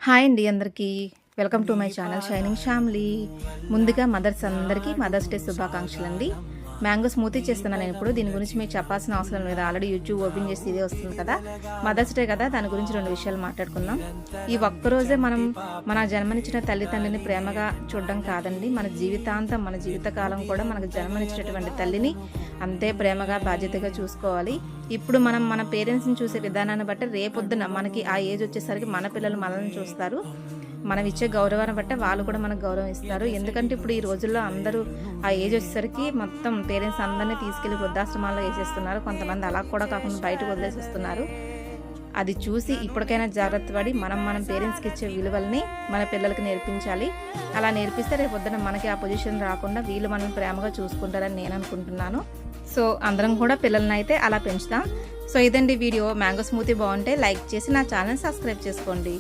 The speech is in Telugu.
హాయ్ అండి అందరికీ welcome to my channel shining family. ముందుగా మదర్స్ అందరికీ మదర్స్ డే శుభాకాంక్షలు అండి. మ్యాంగో స్మూతీ చేస్తున్నాను నేను ఇప్పుడు. దీని గురించి మీకు చెప్పాల్సిన అవసరం లేదు, ఆల్రెడీ యూట్యూబ్ ఓపెన్ చేసి ఇదే వస్తుంది కదా. మదర్స్ డే కదా, దాని గురించి రెండు విషయాలు మాట్లాడుకుందాం. ఈ ఒక్కరోజే మనం మన జన్మనిచ్చిన తల్లిదండ్రిని ప్రేమగా చూడడం కాదండి, మన జీవితాంతం మన జీవితకాలం కూడా మనకు జన్మనిచ్చినటువంటి తల్లిని అంతే ప్రేమగా బాధ్యతగా చూసుకోవాలి. ఇప్పుడు మనం మన పేరెంట్స్ని చూసే విధానాన్ని బట్టి రేపొద్దున మనకి ఆ ఏజ్ వచ్చేసరికి మన పిల్లలు మనల్ని చూస్తారు. మనం ఇచ్చే గౌరవాన్ని బట్టి వాళ్ళు కూడా మనకు గౌరవం ఇస్తారు. ఎందుకంటే ఇప్పుడు ఈ రోజుల్లో అందరూ ఆ ఏజ్ వచ్చేసరికి మొత్తం పేరెంట్స్ అందరినీ తీసుకెళ్లి వృద్ధాశ్రమాల్లో వేసేస్తున్నారు. కొంతమంది అలా కూడా కాకుండా బయటకు వదిలేసేస్తున్నారు. అది చూసి ఇప్పటికైనా జాగ్రత్త పడి మనం పేరెంట్స్కి ఇచ్చే విలువల్ని మన పిల్లలకి నేర్పించాలి. అలా నేర్పిస్తే రేపొద్దున మనకి ఆ పొజిషన్ రాకుండా వీళ్ళు మనం ప్రేమగా చూసుకుంటారని నేను అనుకుంటున్నాను. సో అందరం కూడా పిల్లల్ని అయితే అలా పెంచుతాం. సో ఇదండి వీడియో. మ్యాంగో స్మూతీ బాగుంటే లైక్ చేసి నా ఛానల్ సబ్స్క్రైబ్ చేసుకోండి.